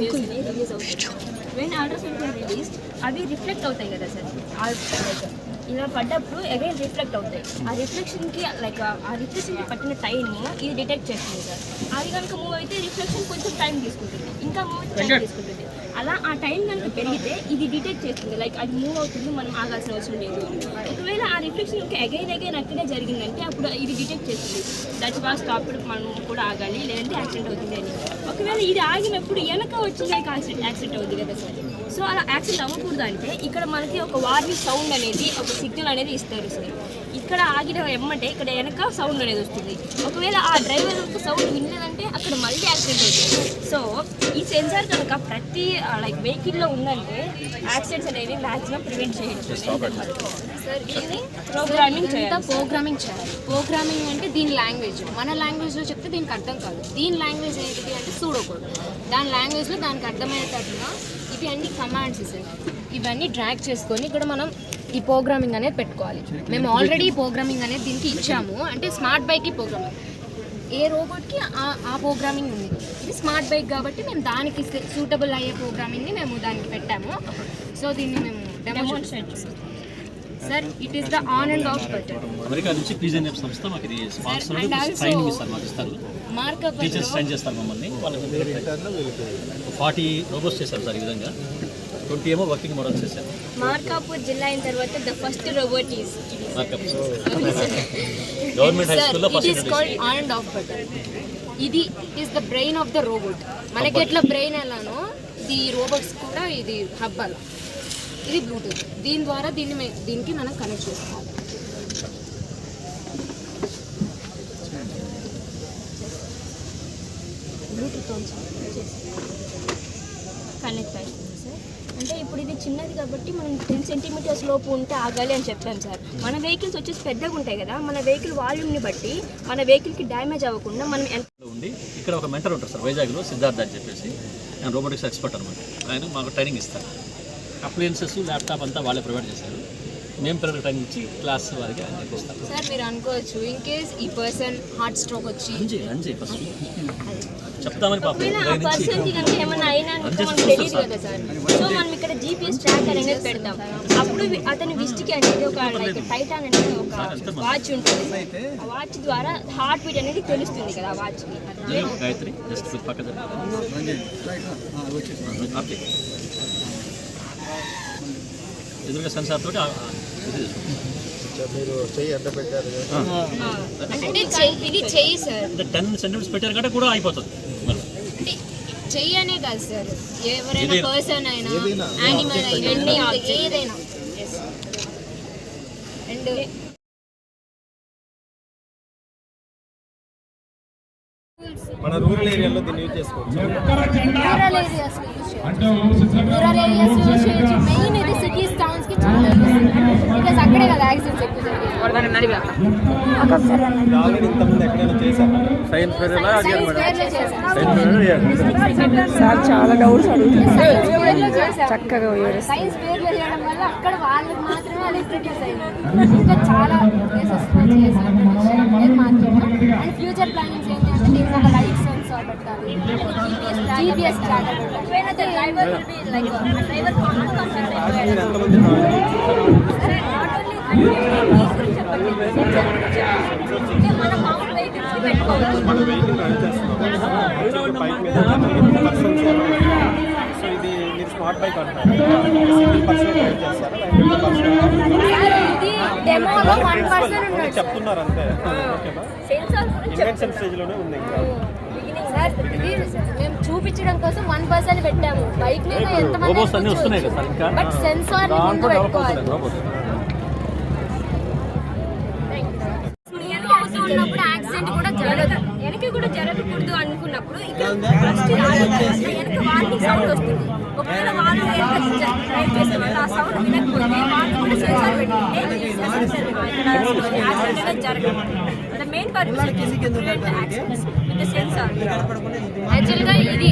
Waves అనేవి release అవుతాయి. When ultrasound release అవి రిఫ్లెక్ట్ అవుతాయి కదా సార్, ఇలా పడ్డప్పుడు అగైన్ రిఫ్లెక్ట్ అవుతాయి. ఆ రిఫ్లెక్షన్కి పట్టిన టైంని ఇది డిటెక్ట్ చేస్తుంది సార్. అది కనుక మూవ్ అయితే రిఫ్లెక్షన్ కొంచెం టైం తీసుకుంటుంది, ఇంకా మూవ్ అయితే టైం తీసుకుంటుంది. అలా ఆ టైం కనుక పెరిగితే ఇది డిటెక్ట్ చేస్తుంది, లైక్ అది మూవ్ అవుతుంది, మనం ఆగాల్సిన అవసరం లేదు. ఒకవేళ ఆ రిఫ్లెక్షన్ ఇంకా అగైన్ అక్కడే జరిగిందంటే అప్పుడు ఇది డిటెక్ట్ చేస్తుంది, దట్ వాస్ స్టాప్డ్, మనం కూడా ఆగాలి, లేదంటే యాక్సిడెంట్ అవుతుంది అని. ఒకవేళ ఇది ఆగినప్పుడు వెనక వచ్చింది యాక్సిడెంట్ అవుతుంది కదా సార్. సో అలా యాక్సిడెంట్ అవ్వకూడదు అంటే ఇక్కడ మనకి ఒక వార్నింగ్ సౌండ్ అనేది, ఒక సిగ్నల్ అనేది ఇస్తారు సార్. ఇక్కడ ఆగిన ఎమ్మంటే ఇక్కడ వెనక సౌండ్ అనేది వస్తుంది. ఒకవేళ ఆ డ్రైవర్ సౌండ్ వినలేదంటే అక్కడ మళ్ళీ యాక్సిడెంట్ అవుతుంది. సో ఈ సెన్సార్ కనుక ప్రతి లైక్ వెహికల్లో ఉందంటే యాక్సిడెంట్స్ అనేవి మ్యాక్సిమం ప్రివెంట్ చేయొచ్చు సార్. దీన్ని ప్రోగ్రామింగ్ చేయాలి. ప్రోగ్రామింగ్ అంటే దీని లాంగ్వేజ్, మన లాంగ్వేజ్లో చెప్తే దీనికి అర్థం కాదు. దీని లాంగ్వేజ్ ఏంటిది అంటే సూడోకోడ్, దాని లాంగ్వేజ్లో దానికి అర్థమయ్యేటట్టుగా ఇవి అన్ని కమాండ్స్ సార్. ఇవన్నీ డ్రాగ్ చేసుకొని ఇక్కడ మనం ఈ ప్రోగ్రామింగ్ అనేది పెట్టుకోవాలి. మేము ఆల్రెడీ ప్రోగ్రామింగ్ అనేది దీనికి ఇచ్చాము, అంటే స్మార్ట్ బైక్కి ప్రోగ్రామింగ్, ఏ రోబోట్కి ఆ ప్రోగ్రామింగ్ ఉంది. ఇది స్మార్ట్ బైక్ కాబట్టి మేము దానికి సూటబుల్ అయ్యే ప్రోగ్రామింగ్ని మేము దానికి పెట్టాము. సో దీన్ని మేము డెమోన్స్ట్రేట్ చేస్తాం sir. It is the on and off button. America నుంచి ప్రీజన్ సంస్థ మాకు ఇది స్పాన్సర్ ట్రైనింగ్ ఇస్తారు, మాకు ఇస్తారు, మార్కప్ టీచర్స్ ట్రైన్ చేస్తారు మమ్మల్ని. వాళ్ళకి 40 రోబోట్స్ చేశారు సార్. ఈ విధంగా 20 ఏమో వర్కింగ్ మోడల్స్ చేశారు. మార్కాపూర్ జిల్లా అయిన తర్వాత the first robot is government high స్కూల్లో it is called on and off button. ఇది it is the brain of the robot. మనకి ఎట్లా బ్రెయిన్ ఎలానో ఈ రోబోట్స్ కూడా ఇది హబ్ అలా, ఇది బ్లూటూత్. దీని ద్వారా దీనికి మనం కనెక్ట్ చేసుకోవాలి. బ్లూటూత్ కనెక్ట్ అవుతుంది సార్. అంటే ఇప్పుడు ఇది చిన్నది కాబట్టి మనం 10 సెంటీమీటర్స్ లోపు ఉంటే ఆగాలి అని చెప్పాం సార్. మన వెహికల్స్ వచ్చేసి పెద్దగా ఉంటాయి కదా, మన వెహికల్ వాల్యూమ్ని బట్టి మన వెహికల్కి డ్యామేజ్ అవ్వకుండా మనం ఉండి ఇక్కడ ఒక మెంటర్ ఉంటారు సార్ వైజాగ్లో, సిద్ధార్థ్ అని చెప్పేసి, ఆయన రోబోటిక్స్ ఎక్స్పర్ట్ అనమాట. ఆయన మాకు ట్రైనింగ్ ఇస్తారు. అప్లయన్సెస్ ల్యాప్టాప్ అంతా వాళ్ళే ప్రొవైడ్ చేశారు. మేము పిల్లలకు ట్రైనింగ్ ఇచ్చి క్లాస్ వారికి ఆయన నేర్పిస్తాం సార్. మీరు అనుకోవచ్చు ఇన్ కేస్ ఈ పర్సన్ హార్ట్ స్ట్రోక్ వచ్చి ఫస్ట్ చెప్తామని పర్సన్కి కనుక ఏమన్నా అయినా మనకు తెలియదు కదా సార్. సో మనం ఇక్కడ GPS ట్రాకర్ అనేది పెడతాం. అప్పుడు అతని విస్ట్కి అనేది ఒక లైక్ టైటాన్ అనేది ఒక వాచ్ ఉంటుంది. ఆ వాచ్ ద్వారా హార్ట్ బీట్ అనేది తెలుస్తుంది కదా ఆ వాచ్కి. గాయత్రి జస్ట్ పక్కన ఎదురుగా సెన్సార్ తోటి మీరు చెయ్యి ఎంత పెట్టారు అంటే ఇది చెయ్యి సార్, 10 సెంటీమీటర్స్ పెట్టారు కంటే కూడా అయిపోతుంది. అంటే చెయ్యి అనే కాదు సార్, ఎవరైనా పర్సన్ అయినా యానిమల్ అయినా ఏదైనా. అండ్ మన రూరల్ ఏరియాలో దీన్ని యూజ్ చేసుకోవచ్చు. రూరల్ ఏరియాస్ యూజ్ చేయొచ్చు. మెయిన్ ఇది సిటీస్ టౌన్స్ కి చాలా బికాజ్ అక్కడే కదా యాక్సిడెంట్స్ ఎక్కువ జరిగేది. ఇంతకుముందు ఎక్కడైనా చేశారు సైన్స్ ఫేర్ సార్ చాలా డౌట్స్ అడుగుతున్నారు, చక్కగా సైన్స్ ఫేర్ లో చేయడం వల్ల అక్కడ వాళ్ళకి మాత్రమే అది ఇంట్రడ్యూస్ అయింది. ఇంకా చాలా ప్లేసెస్ లో చేశారు మార్కెట్. అండ్ ఫ్యూచర్ ప్లానింగ్స్ ఏంటంటే దీనికి ఒక లైట్ సెన్సార్ పెట్టాలి, GPS ట్రాకర్ పెట్టాలి. Driver will be like driver మన మామూలు వెహికల్స్ పెట్టుకోవచ్చు. మన వెహికల్ రన్ చేస్తున్నాం బైక్ మీద పర్సన్స్. సో ఇది మీరు స్మార్ట్ బైక్ అంటారు, సింగిల్ పర్సన్ డ్రైవ్ చేస్తారు, డెమోలో 1 పర్సన్ ఉన్నాడు చెప్తున్నారు అంతే. ఓకేనా, ఇన్వెన్షన్ స్టేజ్లోనే ఉంది ఇంకా. సార్ మేము చూపించడం కోసం 1 పర్సన్ పెట్టాము. బైక్ మీద ఎంతమంది బట్ సెన్సార్ ఉన్నప్పుడు యాక్సిడెంట్ కూడా జరగదు. వెనక్కి కూడా జరగకూడదు అనుకున్నప్పుడు ఇక్కడ ఫస్ట్ వెనక వార్నింగ్ సౌండ్ వస్తుంది. ఒకవేళ వాళ్ళు డ్రైవ్ చేసే వాళ్ళు ఆ సౌండ్ వినకపోతే వాళ్ళు కూడా సెన్సార్ పెట్టుకుంటే యాక్సిడెంట్ జరగదు. The main purpose sensor. యాక్చువల్గా ఇది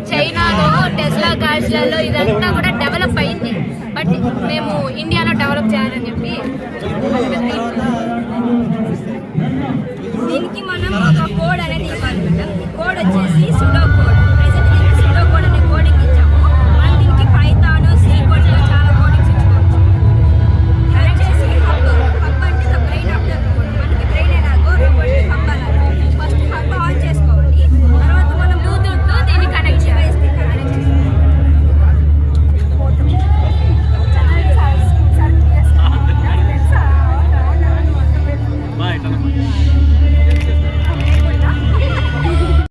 చైనాలో టెస్లా కార్స్లలో ఇదంతా కూడా డెవలప్ అయింది, బట్ మేము ఇండియాలో డెవలప్ చేయాలని చెప్పి